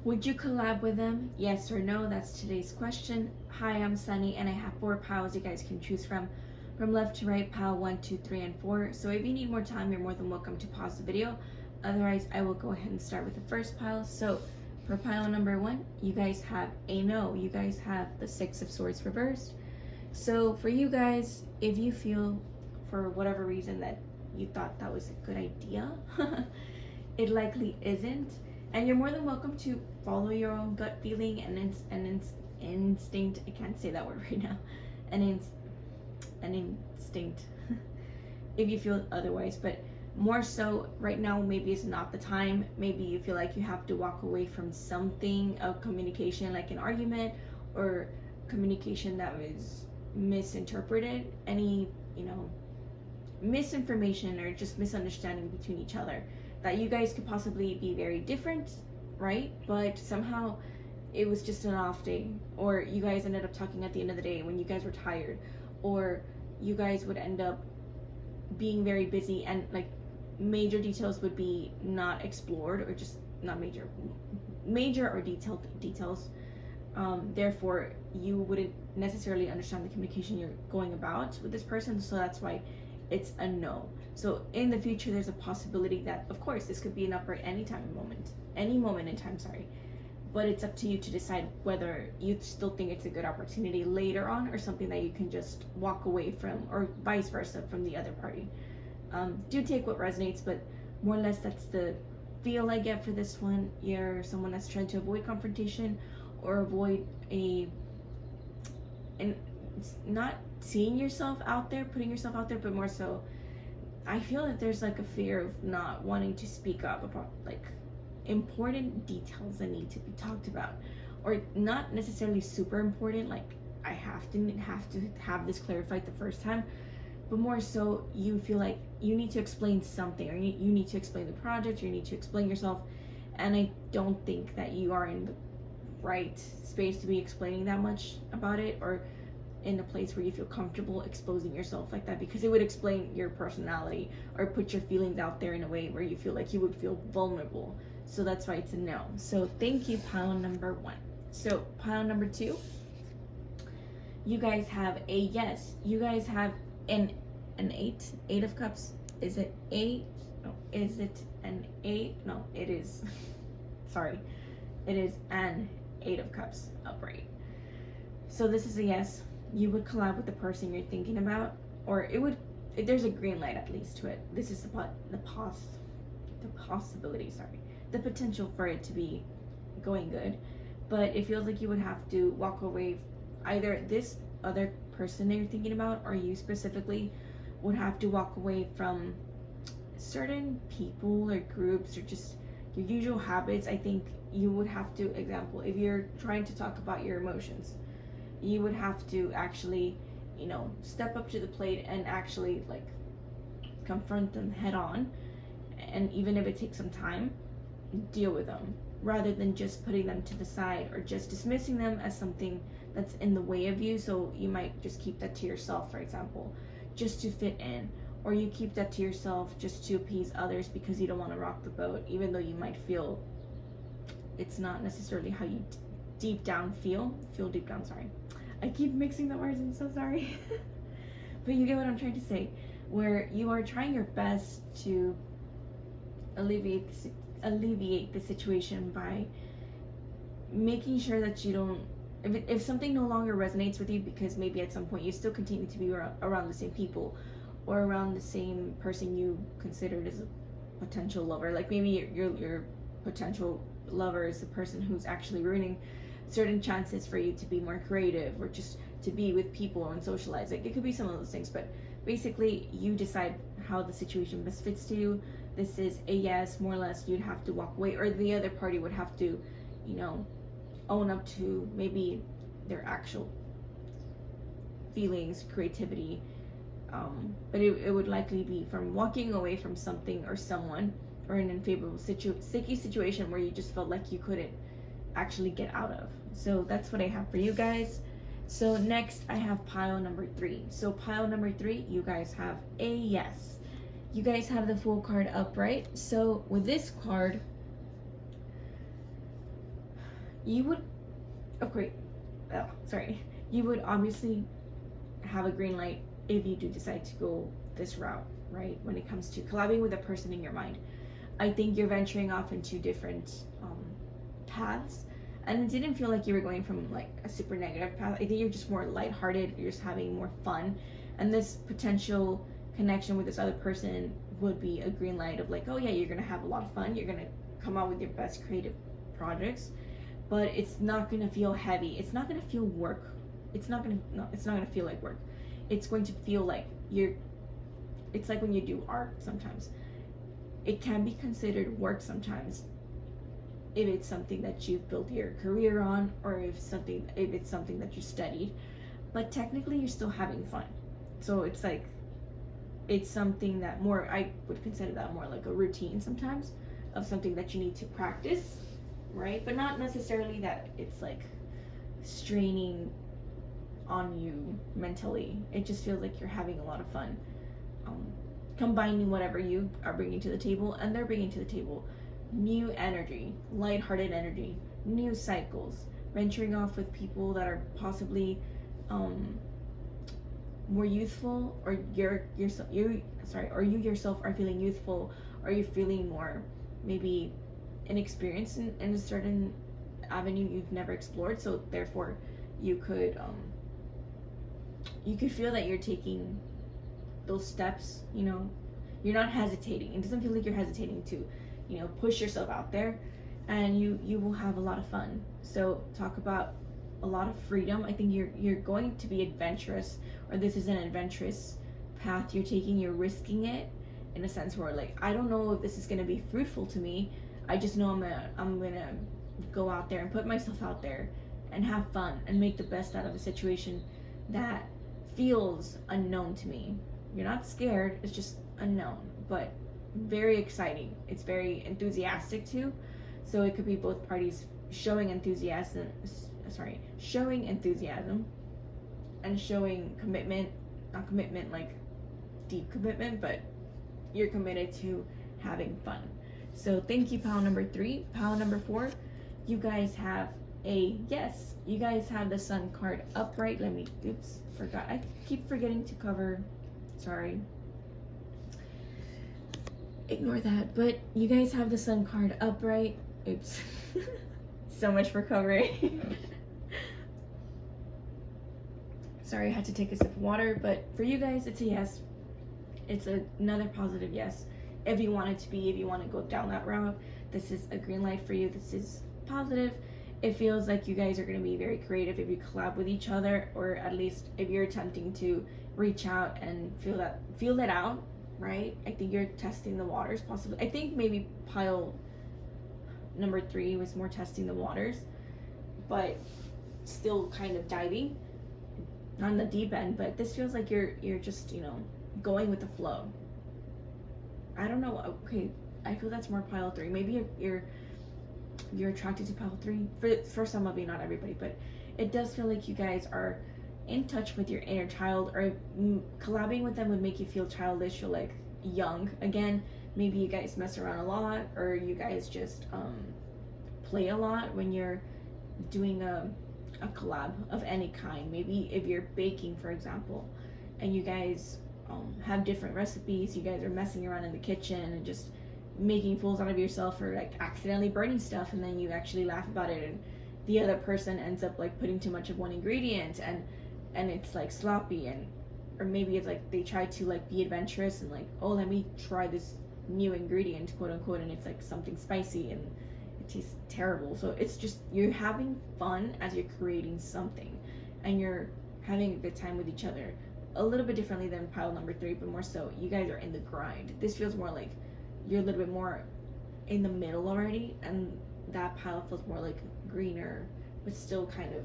Would you collab with them? Yes or no? That's today's question. Hi, I'm Sunny, and I have 4 piles you guys can choose from left to right, pile 1, 2, 3, and 4. So if you need more time, you're more than welcome to pause the video. Otherwise, I will go ahead and start with the first pile. So for pile number 1, you guys have a no. You guys have the 6 of Swords reversed. So for you guys, if you feel for whatever reason that you thought that was a good idea, it likely isn't. And you're more than welcome to follow your own gut feeling and instinct. I can't say that word right now. An instinct. If you feel otherwise, but more so right now, maybe it's not the time. Maybe you feel like you have to walk away from something of communication, like an argument or communication that was misinterpreted. Any, misinformation or just misunderstanding between each other, that you guys could possibly be very different, right? But somehow it was just an off day, or you guys ended up talking at the end of the day when you guys were tired, or you guys would end up being very busy and like major details would be not explored, or just not major or detailed details. Therefore, you wouldn't necessarily understand the communication you're going about with this person, so that's why it's a no. So in the future, there's a possibility that, of course, this could be an upper any moment in time, sorry. But it's up to you to decide whether you still think it's a good opportunity later on, or something that you can just walk away from, or vice versa from the other party. Do take what resonates, but more or less that's the feel I get for this one. You're someone that's trying to avoid confrontation, or avoid not seeing yourself out there, putting yourself out there, but more so, I feel that there's like a fear of not wanting to speak up about like important details that need to be talked about, or not necessarily super important, like I have to have this clarified the first time, but more so you feel like you need to explain something, or you need to explain the project, or you need to explain yourself, and I don't think that you are in the right space to be explaining that much about it, or in a place where you feel comfortable exposing yourself like that, because it would explain your personality or put your feelings out there in a way where you feel like you would feel vulnerable. So that's why it's a no. So thank you, pile number 1. So pile number 2, you guys have a yes. You guys have an 8 of cups. Is it 8? No. Is it an 8? No, it is. Sorry. It is an 8 of cups upright. So this is a yes. You would collab with the person you're thinking about, or there's a green light at least to it. This is the possibility, the potential for it to be going good, but it feels like you would have to walk away. Either this other person that you're thinking about, or you specifically, would have to walk away from certain people or groups, or just your usual habits. I think you would have to, example, if you're trying to talk about your emotions, you would have to actually, step up to the plate and actually like confront them head on. And even if it takes some time, deal with them, rather than just putting them to the side, or just dismissing them as something that's in the way of you. So you might just keep that to yourself, for example, just to fit in, or you keep that to yourself just to appease others because you don't want to rock the boat, even though you might feel it's not necessarily how you deep down feel deep down, sorry. I keep mixing the words, I'm so sorry. But you get what I'm trying to say, where you are trying your best to alleviate the situation by making sure that you don't, if something no longer resonates with you, because maybe at some point you still continue to be around the same people, or around the same person you considered as a potential lover. Like maybe your potential lover is the person who's actually ruining certain chances for you to be more creative, or just to be with people and socialize. Like it could be some of those things, but basically you decide how the situation best fits to you. This is a yes, more or less. You'd have to walk away, or the other party would have to, own up to maybe their actual feelings, creativity, but it would likely be from walking away from something or someone, or an unfavorable sticky situation where you just felt like you couldn't actually get out of. So that's what I have for you guys. So next I have pile number 3. So pile number 3, you guys have a yes. You guys have the Fool card upright. So with this card, You would, of course, sorry, you would obviously have a green light if you do decide to go this route, right? When it comes to collabing with a person in your mind, I think you're venturing off into different paths, and it didn't feel like you were going from like a super negative path. I think you're just more lighthearted. You're just having more fun, and this potential connection with this other person would be a green light of like, oh yeah, you're gonna have a lot of fun. You're gonna come out with your best creative projects, but it's not gonna feel heavy. It's not gonna feel work. It's not gonna feel like work. It's going to feel like it's like when you do art sometimes. It can be considered work sometimes if it's something that you've built your career on, or if it's something that you studied, but technically you're still having fun. So it's like, it's something that more, I would consider that more like a routine sometimes, of something that you need to practice, right? But not necessarily that it's like straining on you mentally. It just feels like you're having a lot of fun, combining whatever you are bringing to the table and they're bringing to the table. New energy, lighthearted energy, new cycles, venturing off with people that are possibly more youthful, or you yourself are feeling youthful, or you're feeling more maybe inexperienced in a certain avenue you've never explored. So therefore, you could feel that you're taking those steps. You're not hesitating. It doesn't feel like you're hesitating to push yourself out there, and you will have a lot of fun. So talk about a lot of freedom. I think you're going to be adventurous, or this is an adventurous path you're taking. You're risking it in a sense where, like, I don't know if this is going to be fruitful to me. I just know I'm gonna go out there and put myself out there and have fun and make the best out of a situation that feels unknown to me. You're not scared, it's just unknown, but very exciting. It's very enthusiastic too. So it could be both parties showing enthusiasm and showing commitment. Not commitment like deep commitment, but you're committed to having fun. So thank you, pile number 3. Pile number 4, you guys have a yes. You guys have the Sun card upright. Forgot. I keep forgetting to cover. Sorry. Ignore that. But you guys have the Sun card upright. Oops. So much for covering. Sorry, I had to take a sip of water. But for you guys, it's a yes. It's another positive yes. If you want it to be, if you want to go down that route, this is a green light for you. This is positive. It feels like you guys are going to be very creative if you collab with each other, or at least if you're attempting to reach out and feel it out, right? I think you're testing the waters, possibly. I think maybe pile number 3 was more testing the waters, but still kind of diving, not in the deep end. But this feels like you're just going with the flow. I don't know. Okay, I feel that's more pile 3. Maybe you're attracted to pile 3 for some of you, not everybody, but it does feel like you guys are in touch with your inner child, or collabing with them would make you feel childish or like young again. Maybe you guys mess around a lot, or you guys just play a lot when you're doing a collab of any kind. Maybe if you're baking, for example, and you guys have different recipes, you guys are messing around in the kitchen and just making fools out of yourself, or like accidentally burning stuff, and then you actually laugh about it, and the other person ends up like putting too much of one ingredient, and it's like sloppy, or maybe it's like they try to like be adventurous and like, oh, let me try this new ingredient, quote unquote, and it's like something spicy and it tastes terrible. So it's just, you're having fun as you're creating something, and you're having a good time with each other, a little bit differently than pile number 3, but more so you guys are in the grind. This feels more like you're a little bit more in the middle already, and that pile feels more like greener, but still kind of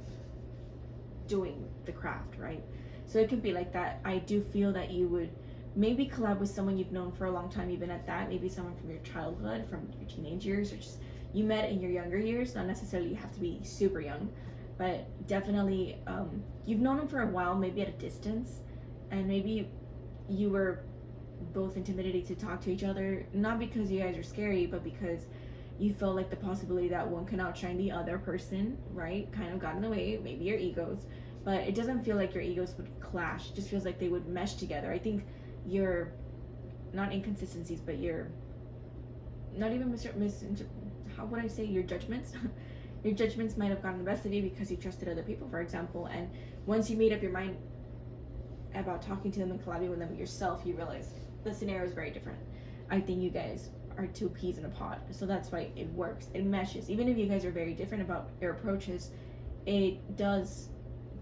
doing the craft, right? So it could be like that. I do feel that you would maybe collab with someone you've known for a long time, even at that. Maybe someone from your childhood, from your teenage years, or just you met in your younger years. Not necessarily you have to be super young, but definitely you've known them for a while, maybe at a distance, and maybe you were both intimidated to talk to each other, not because you guys are scary, but because you feel like the possibility that one can outshine the other person, right, kind of got in the way, maybe your egos. But it doesn't feel like your egos would clash. It just feels like they would mesh together. I think your, not inconsistencies, but your, not even how would I say, your judgments. Your judgments might have gotten the best of you because you trusted other people, for example. And once you made up your mind about talking to them and collabing with them yourself, you realize the scenario is very different. I think you guys are two peas in a pod, so that's why it works. It meshes. Even if you guys are very different about your approaches, it does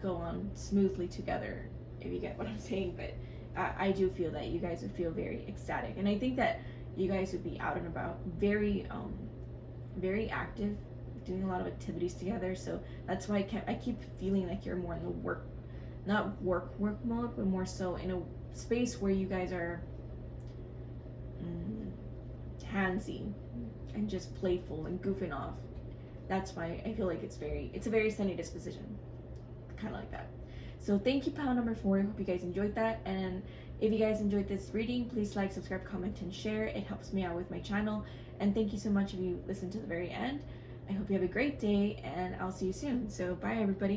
go on smoothly together, if you get what I'm saying. But I do feel that you guys would feel very ecstatic, and I think that you guys would be out and about, very very active, doing a lot of activities together. So that's why I keep feeling like you're more in the work, not work mode, but more so in a space where you guys are handsy and just playful and goofing off. That's why I feel like it's a very sunny disposition, kind of like that. So thank you, pile number 4. I hope you guys enjoyed that, and if you guys enjoyed this reading, please like, subscribe, comment, and share. It helps me out with my channel. And thank you so much if you listened to the very end. I hope you have a great day, and I'll see you soon. So bye, everybody.